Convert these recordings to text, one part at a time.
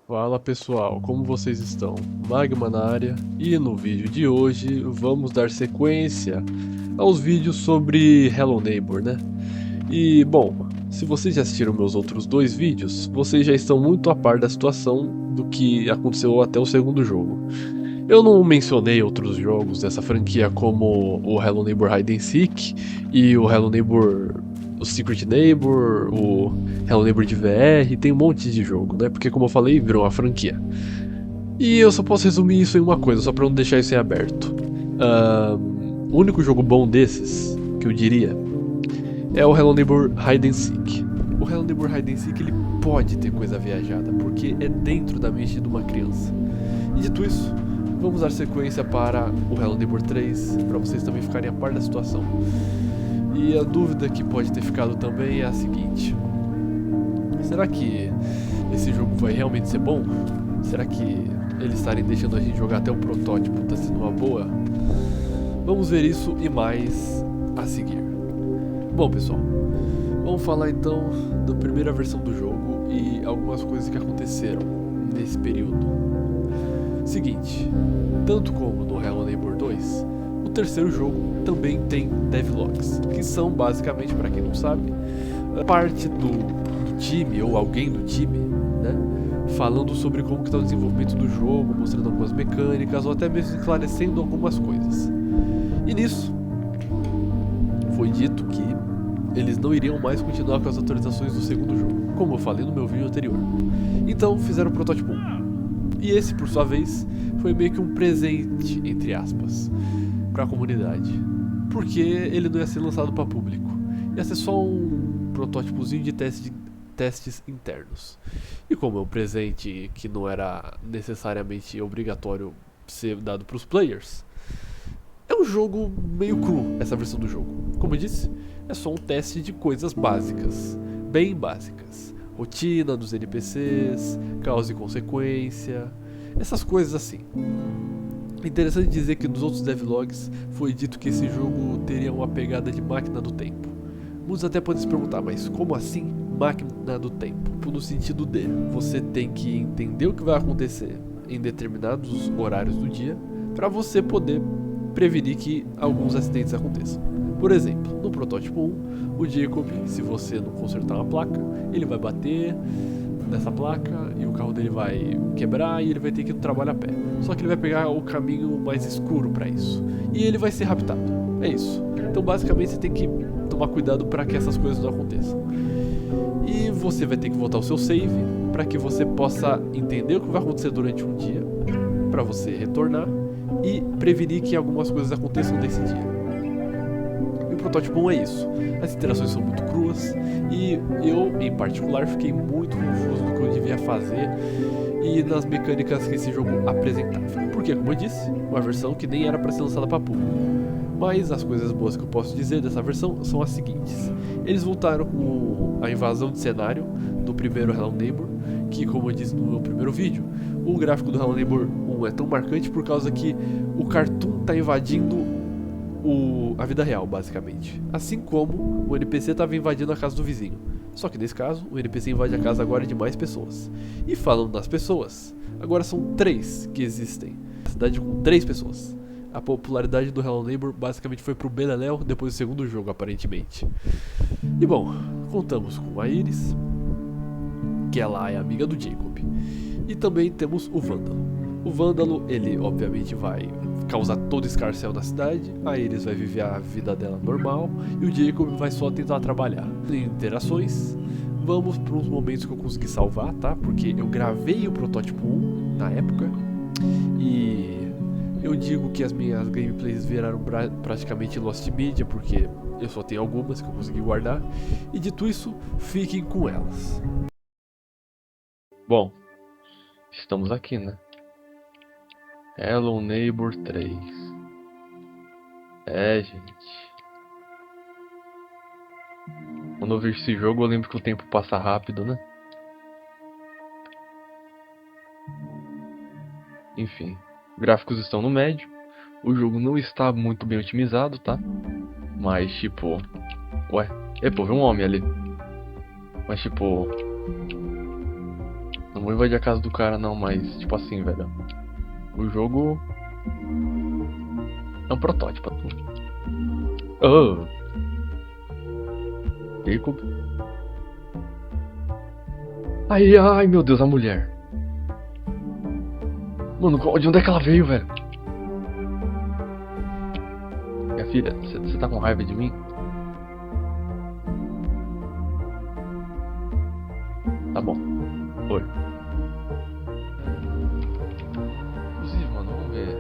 Fala pessoal, como vocês estão? Magma na área e no vídeo de hoje vamos dar sequência aos vídeos sobre Hello Neighbor, né? E bom, se vocês já assistiram meus outros dois vídeos, vocês já estão muito a par da situação do que aconteceu até o segundo jogo. Eu não mencionei outros jogos dessa franquia como o Hello Neighbor Hide and Seek e o Hello Neighbor o Secret Neighbor, o Hello Neighbor de VR, tem um monte de jogo, né? Porque como eu falei, virou uma franquia. E eu só posso resumir isso em uma coisa, só pra não deixar isso em aberto. O único jogo bom desses, que eu diria, é o Hello Neighbor Hide and Seek. O Hello Neighbor Hide and Seek ele pode ter coisa viajada, porque é dentro da mente de uma criança. E dito isso, vamos dar sequência para o Hello Neighbor 3, para vocês também ficarem a par da situação. E a dúvida que pode ter ficado também é a seguinte: será que esse jogo vai realmente ser bom? Será que eles estarem deixando a gente jogar até o protótipo está sendo uma boa? Vamos ver isso e mais a seguir. Bom pessoal, vamos falar então da primeira versão do jogo e algumas coisas que aconteceram nesse período. Seguinte, tanto como no Hello Neighbor 2, o terceiro jogo também tem devlogs, que são basicamente, para quem não sabe, parte do time ou alguém do time, né, falando sobre como está o desenvolvimento do jogo, mostrando algumas mecânicas ou até mesmo esclarecendo algumas coisas. E nisso foi dito que eles não iriam mais continuar com as atualizações do segundo jogo, como eu falei no meu vídeo anterior. Então fizeram o protótipo 1. E esse, por sua vez, foi meio que um presente, entre aspas, para a comunidade, porque ele não ia ser lançado para público, ia ser só um protótipozinho de testes internos. E como é um presente que não era necessariamente obrigatório ser dado para os players, é um jogo meio cru, essa versão do jogo. Como eu disse, é só um teste de coisas básicas, bem básicas. Rotina dos NPCs, causa e consequência, essas coisas assim. Interessante dizer que nos outros devlogs foi dito que esse jogo teria uma pegada de máquina do tempo. Muitos até podem se perguntar, mas como assim máquina do tempo? No sentido de você tem que entender o que vai acontecer em determinados horários do dia para você poder prevenir que alguns acidentes aconteçam. Por exemplo, no protótipo 1, o Jacob, se você não consertar uma placa, ele vai bater nessa placa e o carro dele vai quebrar e ele vai ter que ir no trabalho a pé. Só que ele vai pegar o caminho mais escuro para isso. E ele vai ser raptado. É isso. Então basicamente você tem que tomar cuidado para que essas coisas não aconteçam. E você vai ter que voltar ao seu save para que você possa entender o que vai acontecer durante um dia, para você retornar e prevenir que algumas coisas aconteçam nesse dia. E o protótipo 1 é isso. As interações são muito cruas e eu, em particular, fiquei muito confuso do que eu devia fazer e nas mecânicas que esse jogo apresentava. Porque, como eu disse, uma versão que nem era para ser lançada para público. Mas as coisas boas que eu posso dizer dessa versão são as seguintes: eles voltaram com a invasão de cenário do primeiro Hello Neighbor, que, como eu disse no meu primeiro vídeo, o gráfico do Hello Neighbor 1 é tão marcante por causa que o cartoon está invadindo a vida real, basicamente. Assim como o NPC estava invadindo a casa do vizinho. Só que nesse caso, o NPC invade a casa agora de mais pessoas. E falando das pessoas, agora são 3 que existem. A cidade com 3 pessoas. A popularidade do Hello Neighbor basicamente foi pro beleléu depois do segundo jogo, aparentemente. E bom, contamos com a Iris, que ela é amiga do Jacob. E também temos o Vândalo. O Vândalo, ele obviamente vai causar todo escarcéu na cidade, a Iris vai viver a vida dela normal e o Jacob vai só tentar trabalhar. Em interações, vamos para uns momentos que eu consegui salvar, tá? Porque eu gravei o protótipo 1 na época e eu digo que as minhas gameplays viraram praticamente Lost Media, porque eu só tenho algumas que eu consegui guardar. E dito isso, fiquem com elas. Bom, estamos aqui, né? Hello Neighbor 3. Gente. Quando eu vejo esse jogo eu lembro que o tempo passa rápido, né? Enfim, gráficos estão no médio. O jogo não está muito bem otimizado, tá? Mas tipo... Ué, pô, vi um homem ali. Mas tipo... não vou invadir a casa do cara não, mas tipo assim, velho. O jogo é um protótipo. Oh, Jacob. Ai, ai, meu Deus, a mulher. Mano, de onde é que ela veio, velho? Minha filha, você tá com raiva de mim? Tá bom. Oi. Inclusive, mano, vamos ver.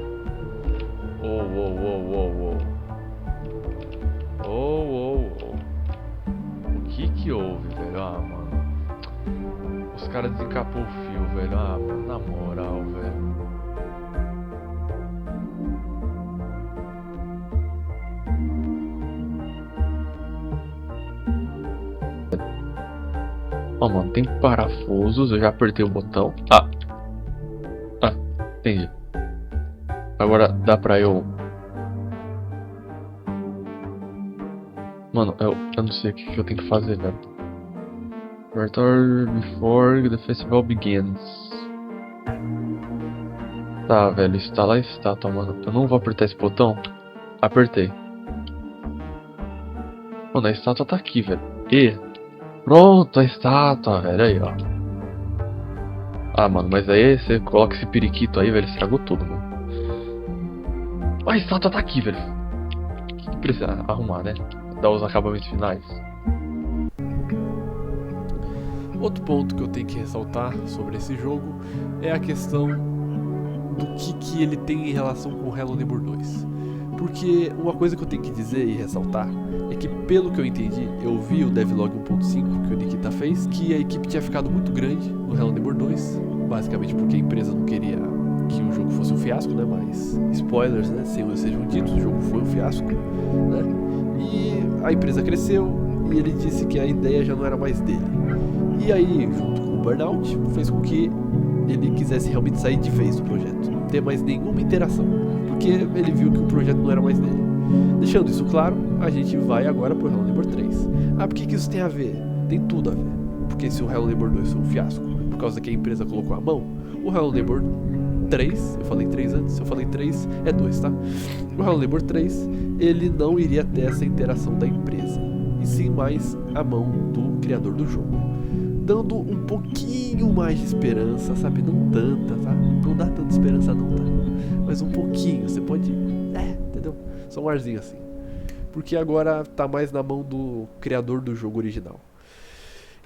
O que houve, velho? Ah, mano. Os caras desencapou o fio, velho. Ah, mano, na moral, velho. Ó, mano, tem parafusos, eu já apertei o botão. Ah, entendi. Agora dá pra eu... Mano, eu não sei o que eu tenho que fazer, velho. Return before the festival begins. Tá, velho, instalar a estátua, mano. Eu não vou apertar esse botão. Apertei. Mano, a estátua tá aqui, velho. E... Pronto, a estátua, velho. Aí, ó. Ah, mano, mas aí você coloca esse periquito aí, velho. Estragou tudo, mano. A estátua tá aqui, velho. O que precisa arrumar, né? Dar os acabamentos finais. Outro ponto que eu tenho que ressaltar sobre esse jogo é a questão do que ele tem em relação com o Hello Neighbor 2. Porque uma coisa que eu tenho que dizer e ressaltar é que, pelo que eu entendi, eu vi o devlog 1.5 que o Nikita fez, que a equipe tinha ficado muito grande no Hello Neighbor 2, basicamente porque a empresa não queria que o jogo fosse um fiasco, né? Mas spoilers, né? Sejam ditos, o jogo foi um fiasco, né? E a empresa cresceu e ele disse que a ideia já não era mais dele. E aí, junto com o burnout, fez com que ele quisesse realmente sair de vez do projeto, não ter mais nenhuma interação, porque ele viu que o projeto não era mais dele. Deixando isso claro, a gente vai agora pro Hello Neighbor 3. Ah, por que isso tem a ver? Tem tudo a ver. Porque se o Hello Neighbor 2 foi um fiasco, por causa que a empresa colocou a mão, o Hello Neighbor 3, eu falei 3 antes, se eu falei 3, é 2, tá? O Hello Neighbor 3, ele não iria ter essa interação da empresa, e sim mais a mão do criador do jogo, dando um pouquinho mais de esperança, sabe? Não tanta, tá? Não dá tanta esperança não, tá? Mas um pouquinho, você pode... entendeu? Só um arzinho assim. Porque agora tá mais na mão do criador do jogo original.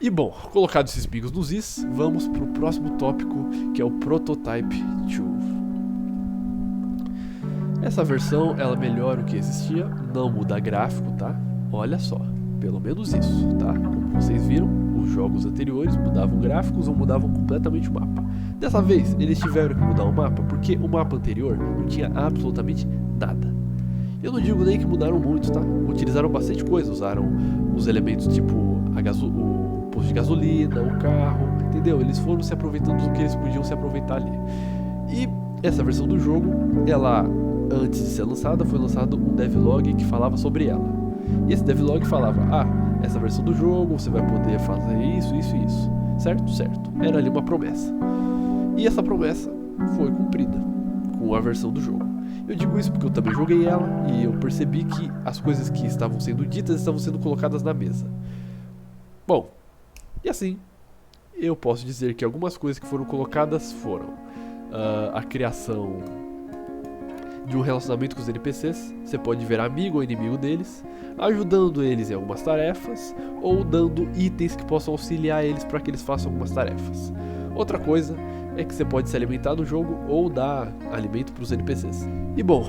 E bom, colocados esses pingos nos is, vamos pro próximo tópico, que é o Prototype 2. Essa versão, ela melhora o que existia, não muda gráfico, tá? Olha só, pelo menos isso, tá? Como vocês viram, os jogos anteriores mudavam gráficos ou mudavam completamente o mapa. Dessa vez, eles tiveram que mudar o mapa porque o mapa anterior não tinha absolutamente nada. Eu não digo nem que mudaram muito, tá? Utilizaram bastante coisa, usaram os elementos tipo o posto de gasolina, o carro, entendeu? Eles foram se aproveitando do que eles podiam se aproveitar ali. E essa versão do jogo, ela, antes de ser lançada, foi lançado um devlog que falava sobre ela. E esse devlog falava, essa versão do jogo, você vai poder fazer isso, isso e isso. Certo? Certo. Era ali uma promessa. E essa promessa foi cumprida com a versão do jogo. Eu digo isso porque eu também joguei ela e eu percebi que as coisas que estavam sendo ditas estavam sendo colocadas na mesa. Bom, e assim, eu posso dizer que algumas coisas que foram colocadas foram a criação de um relacionamento com os NPCs. Você pode ver amigo ou inimigo deles, ajudando eles em algumas tarefas ou dando itens que possam auxiliar eles para que eles façam algumas tarefas. Outra coisa é que você pode se alimentar do jogo ou dar alimento para os NPCs. E bom,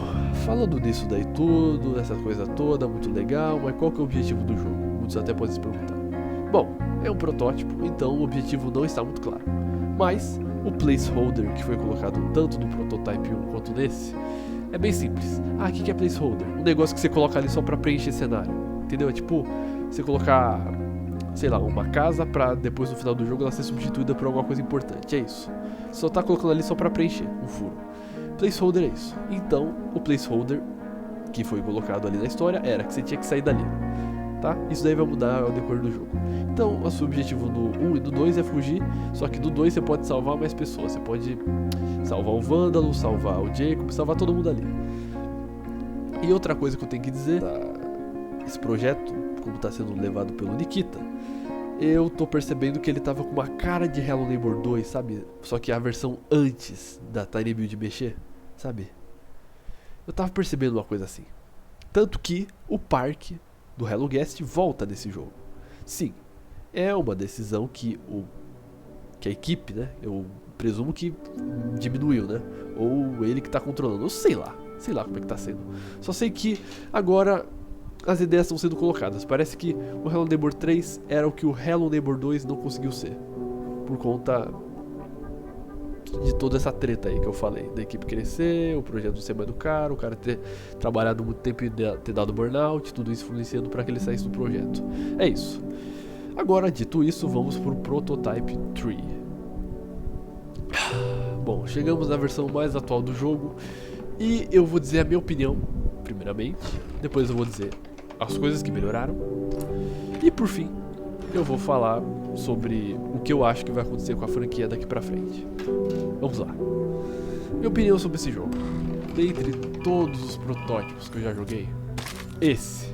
falando disso daí tudo, essa coisa toda, muito legal, mas qual que é o objetivo do jogo? Muitos até podem se perguntar. Bom, é um protótipo, então o objetivo não está muito claro. Mas o placeholder que foi colocado tanto no Prototype 1 quanto nesse é bem simples. O que é placeholder? Um negócio que você coloca ali só para preencher cenário, entendeu? É tipo, você colocar, sei lá, uma casa pra depois no final do jogo ela ser substituída por alguma coisa importante, é isso. Você só tá colocando ali só pra preencher um furo. Placeholder é isso. Então, o placeholder que foi colocado ali na história era que você tinha que sair dali. tá? Isso daí vai mudar ao decorrer do jogo. Então, o seu objetivo no 1 e no 2 é fugir, só que no 2 você pode salvar mais pessoas. Você pode salvar o Vândalo, salvar o Jacob, salvar todo mundo ali. E outra coisa que eu tenho que dizer, esse projeto, como está sendo levado pelo Nikita, eu tô percebendo que ele tava com uma cara de Hello Neighbor 2, sabe? Só que a versão antes da Tiny Build mexer, sabe? Eu tava percebendo uma coisa assim. Tanto que o parque do Hello Guest volta nesse jogo. Sim, é uma decisão que a equipe, né? Eu presumo que diminuiu, né? Ou ele que tá controlando, eu sei lá como é que tá sendo. Só sei que agora as ideias estão sendo colocadas. Parece que o Hello Neighbor 3 era o que o Hello Neighbor 2 não conseguiu ser, por conta de toda essa treta aí que eu falei, da equipe crescer, o projeto ser mais do cara, o cara ter trabalhado muito tempo e ter dado burnout, tudo isso influenciando para que ele saísse do projeto. É isso. Agora, dito isso, vamos pro Prototype 3. Bom, chegamos na versão mais atual do jogo e eu vou dizer a minha opinião, primeiramente, depois eu vou dizer as coisas que melhoraram e por fim eu vou falar sobre o que eu acho que vai acontecer com a franquia daqui pra frente. Vamos lá. Minha opinião sobre esse jogo. Dentre todos os protótipos que eu já joguei, esse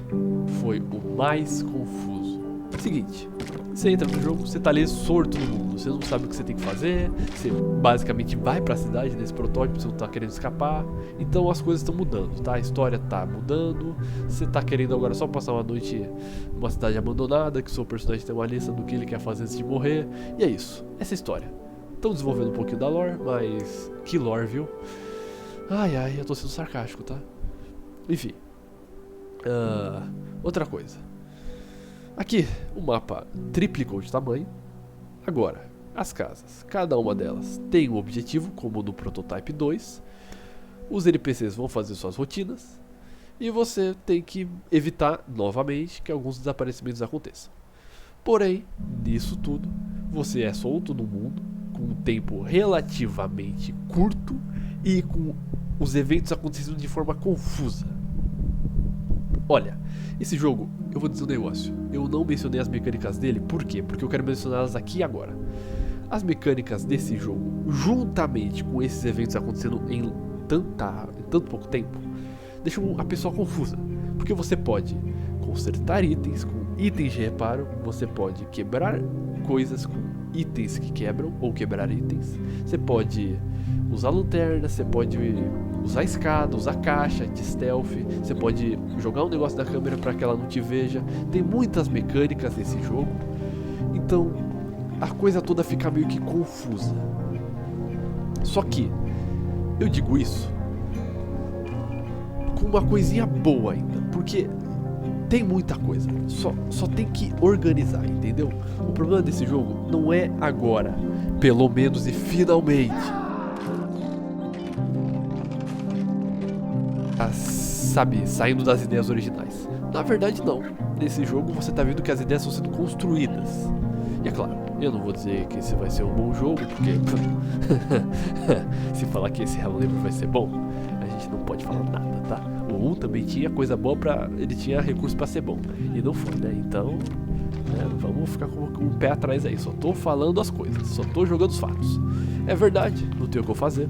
foi o mais confuso. Seguinte, você entra no jogo, você tá ali sorto no mundo, você não sabe o que você tem que fazer, você basicamente vai pra cidade desse protótipo, você não tá querendo escapar, então as coisas estão mudando, tá? A história tá mudando, você tá querendo agora só passar uma noite numa cidade abandonada, que o seu personagem tem uma lista do que ele quer fazer antes de morrer, e é isso, essa é a história. Estão desenvolvendo um pouquinho da lore, mas que lore, viu? Ai, eu tô sendo sarcástico, tá? Enfim, outra coisa. Aqui, o mapa triplicou de tamanho. Agora, as casas, cada uma delas tem um objetivo, como no Prototype 2. Os NPCs vão fazer suas rotinas. E você tem que evitar, novamente, que alguns desaparecimentos aconteçam. Porém, nisso tudo, você é solto no mundo, com um tempo relativamente curto e com os eventos acontecendo de forma confusa. Olha, esse jogo, eu vou dizer um negócio, eu não mencionei as mecânicas dele, por quê? Porque eu quero mencioná-las aqui e agora. As mecânicas desse jogo, juntamente com esses eventos acontecendo em tanto pouco tempo, deixam a pessoa confusa. Porque você pode consertar itens com itens de reparo, você pode quebrar coisas com itens que quebram, ou quebrar itens, você pode usar lanterna, você pode usar escada, usar caixa de stealth, você pode jogar um negócio na câmera para que ela não te veja. Tem muitas mecânicas nesse jogo, então a coisa toda fica meio que confusa. Só que eu digo isso com uma coisinha boa ainda, porque tem muita coisa, só tem que organizar, entendeu? O problema desse jogo não é agora, pelo menos e finalmente, sabe, saindo das ideias originais. Na verdade não, nesse jogo você tá vendo que as ideias estão sendo construídas. E é claro, eu não vou dizer que esse vai ser um bom jogo, porque se falar que esse Hello Neighbor vai ser bom, a gente não pode falar nada, tá? O 1 também tinha coisa boa ele tinha recurso pra ser bom, e não foi, né? Então, né, vamos ficar com um pé atrás aí, só tô falando as coisas, só tô jogando os fatos. É verdade, não tem o que eu fazer.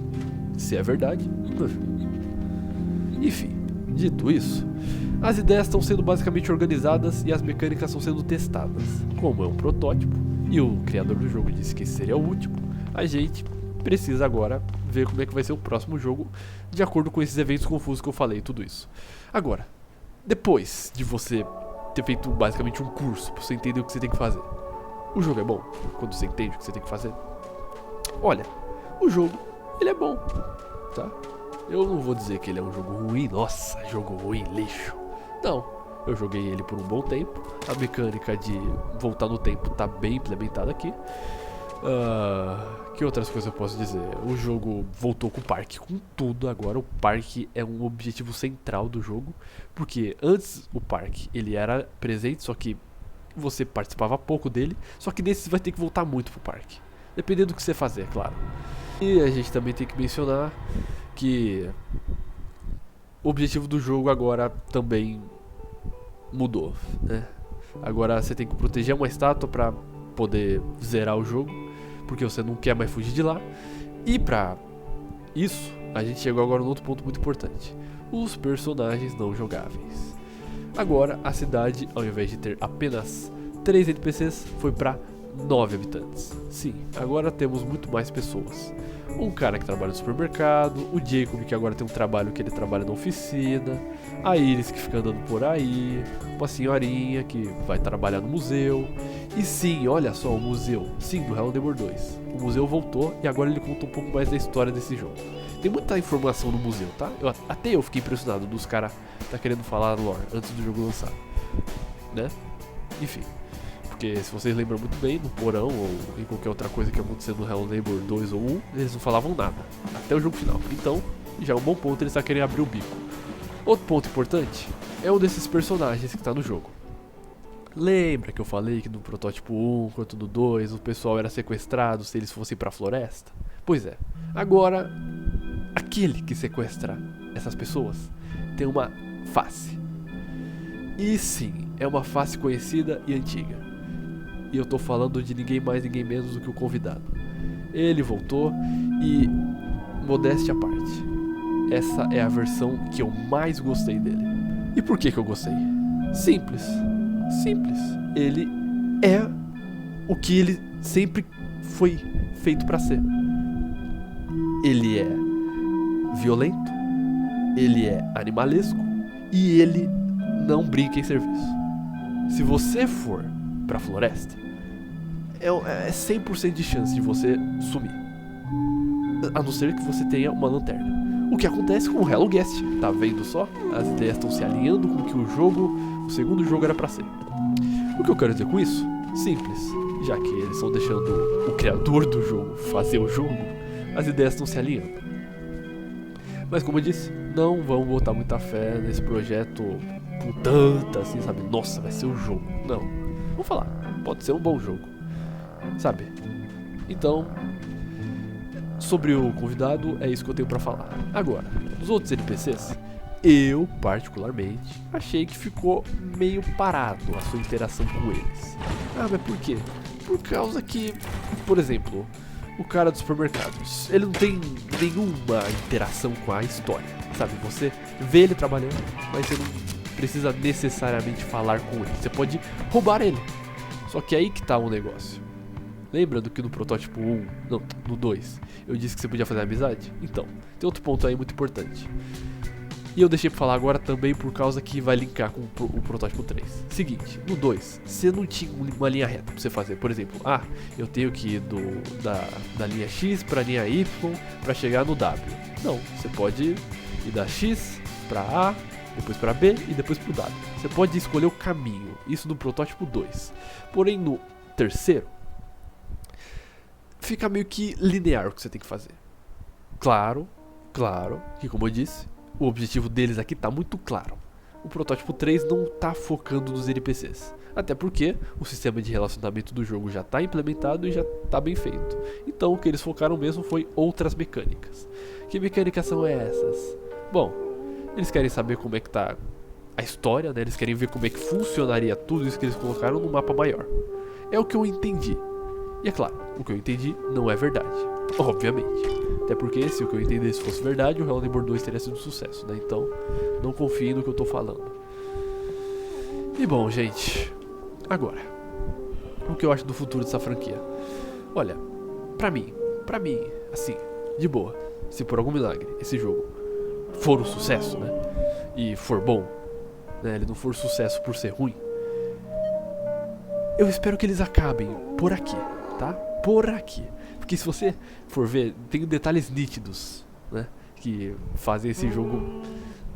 Se é verdade, enfim, dito isso, as ideias estão sendo basicamente organizadas e as mecânicas estão sendo testadas. Como é um protótipo e o criador do jogo disse que esse seria o último, a gente precisa agora ver como é que vai ser o próximo jogo de acordo com esses eventos confusos que eu falei, tudo isso. Agora, depois de você ter feito basicamente um curso para você entender o que você tem que fazer, o jogo é bom quando você entende o que você tem que fazer? Olha, o jogo, ele é bom, tá? Eu não vou dizer que ele é um jogo ruim, nossa, jogo ruim, lixo. Não, eu joguei ele por um bom tempo. A mecânica de voltar no tempo tá bem implementada aqui. Que outras coisas eu posso dizer? O jogo voltou com o parque, com tudo agora. O parque é um objetivo central do jogo. Porque antes o parque ele era presente, só que você participava pouco dele. Só que nesse você vai ter que voltar muito pro parque, dependendo do que você fazer, é claro. E a gente também tem que mencionar que o objetivo do jogo agora também mudou, né? Agora você tem que proteger uma estátua pra poder zerar o jogo, porque você não quer mais fugir de lá. E pra isso, a gente chegou agora num outro ponto muito importante: os personagens não jogáveis. Agora a cidade, ao invés de ter apenas 3 NPCs, foi pra 9 habitantes. Sim, agora temos muito mais pessoas. Um cara que trabalha no supermercado, o Jacob que agora tem um trabalho que ele trabalha na oficina, a Iris que fica andando por aí, uma senhorinha que vai trabalhar no museu. E sim, olha só o museu, sim, do Hello Neighbor 2. O museu voltou e agora ele conta um pouco mais da história desse jogo. Tem muita informação no museu, tá? Até eu fiquei impressionado dos caras tá querendo falar lore antes do jogo lançar, né? Enfim. Porque se vocês lembram muito bem, no porão ou em qualquer outra coisa que aconteceu no Hello Neighbor 2 ou 1, eles não falavam nada, até o jogo final. Então, já é um bom ponto eles querem abrir o bico. Outro ponto importante é um desses personagens que está no jogo. Lembra que eu falei que no protótipo 1 quanto no 2 o pessoal era sequestrado se eles fossem pra floresta? Pois é, agora aquele que sequestra essas pessoas tem uma face. E sim, é uma face conhecida e antiga. E eu tô falando de ninguém mais, ninguém menos do que o convidado. Ele voltou e, modéstia à parte, essa é a versão que eu mais gostei dele. E por que eu gostei? Simples. Simples. Ele é o que ele sempre foi feito pra ser. Ele é violento, ele é animalesco e ele não brinca em serviço. Se você for pra floresta, é 100% de chance de você sumir, a não ser que você tenha uma lanterna. O que acontece com o Hello Guest, tá vendo só? As ideias estão se alinhando com o que o segundo jogo era pra ser. O que eu quero dizer com isso? Simples, já que eles estão deixando o criador do jogo fazer o jogo, as ideias estão se alinhando. Mas como eu disse, não vamos botar muita fé nesse projeto com tanta assim, sabe? Nossa, vai ser o jogo. Não, vamos falar, pode ser um bom jogo, sabe? Então, sobre o convidado, é isso que eu tenho pra falar. Agora, os outros NPCs, eu particularmente achei que ficou meio parado a sua interação com eles. Ah, mas por quê? Por causa que, por exemplo, o cara dos supermercados, ele não tem nenhuma interação com a história, sabe? Você vê ele trabalhando, mas você não precisa necessariamente falar com ele. Você pode roubar ele. Só que aí que tá o negócio. Lembra do que no protótipo 1, não, no 2, eu disse que você podia fazer amizade? Então, tem outro ponto aí muito importante. E eu deixei pra falar agora também por causa que vai linkar com o protótipo 3. Seguinte, no 2, você não tinha uma linha reta pra você fazer. Por exemplo, eu tenho que ir da linha X pra linha Y pra chegar no W. Não, você pode ir da X pra A, depois pra B e depois pro W. Você pode escolher o caminho, isso no protótipo 2. Porém, no terceiro, fica meio que linear o que você tem que fazer. Claro que, como eu disse, o objetivo deles aqui tá muito claro. O protótipo 3 não tá focando nos NPCs, até porque o sistema de relacionamento do jogo já tá implementado e já tá bem feito. Então o que eles focaram mesmo foi outras mecânicas. Que mecânicas são essas? Bom, eles querem saber como é que tá a história, né? Eles querem ver como é que funcionaria tudo isso que eles colocaram no mapa maior. É o que eu entendi. E é claro, o que eu entendi não é verdade, obviamente. Até porque se o que eu entendesse fosse verdade, o Hello Neighbor 2 teria sido um sucesso, né? Então, não confiem no que eu tô falando. E bom, gente, agora, o que eu acho do futuro dessa franquia? Olha, pra mim, assim, de boa, se por algum milagre esse jogo for um sucesso, né? E for bom, né? Ele não for sucesso por ser ruim, eu espero que eles acabem por aqui, tá? Por aqui. Porque se você for ver, tem detalhes nítidos, né? Que fazem esse jogo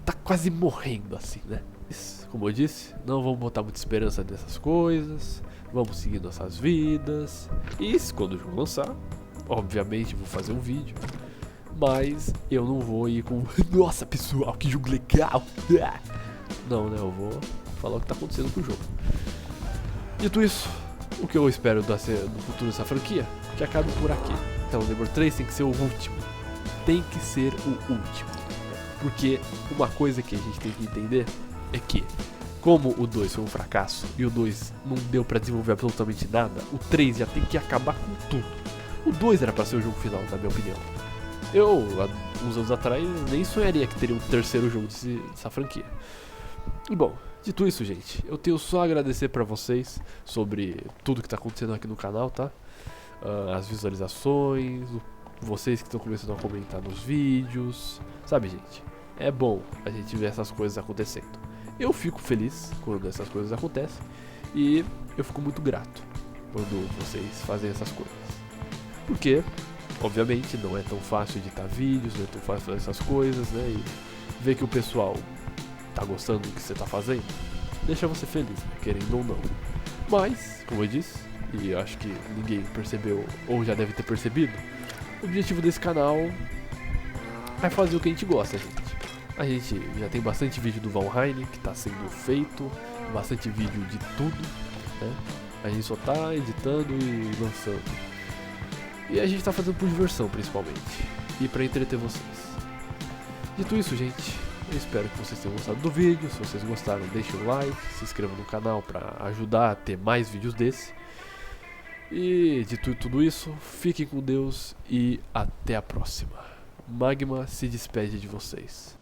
tá quase morrendo assim, né? Mas, como eu disse, não vamos botar muita esperança nessas coisas. Vamos seguir nossas vidas. E quando o jogo lançar, obviamente vou fazer um vídeo. Mas eu não vou ir com nossa pessoal, que jogo legal. Não, né? Eu vou falar o que tá acontecendo com o jogo. Dito isso, o que eu espero do futuro dessa franquia? Que acabe por aqui. Então o Neighbor 3 tem que ser o último. Tem que ser o último. Porque uma coisa que a gente tem que entender é que como o 2 foi um fracasso e o 2 não deu pra desenvolver absolutamente nada, o 3 já tem que acabar com tudo. O 2 era pra ser o jogo final, na minha opinião. Eu, há uns anos atrás, nem sonharia que teria um terceiro jogo dessa franquia. E bom, dito isso, gente, eu tenho só a agradecer pra vocês sobre tudo que tá acontecendo aqui no canal, tá? As visualizações, vocês que estão começando a comentar nos vídeos, sabe, gente? É bom a gente ver essas coisas acontecendo. Eu fico feliz quando essas coisas acontecem e eu fico muito grato quando vocês fazem essas coisas. Porque, obviamente, não é tão fácil editar vídeos, não é tão fácil fazer essas coisas, né? E ver que o pessoal tá gostando do que você tá fazendo, deixa você feliz, né? Querendo ou não. Mas, como eu disse, e eu acho que ninguém percebeu ou já deve ter percebido, o objetivo desse canal é fazer o que a gente gosta, gente. A gente já tem bastante vídeo do Valheim que tá sendo feito, bastante vídeo de tudo, né? A gente só tá editando e lançando. E a gente tá fazendo por diversão, principalmente, e pra entreter vocês. Dito isso, gente, eu espero que vocês tenham gostado do vídeo. Se vocês gostaram, deixem o like, se inscrevam no canal pra ajudar a ter mais vídeos desse. E dito tudo isso, fiquem com Deus e até a próxima. Magma se despede de vocês.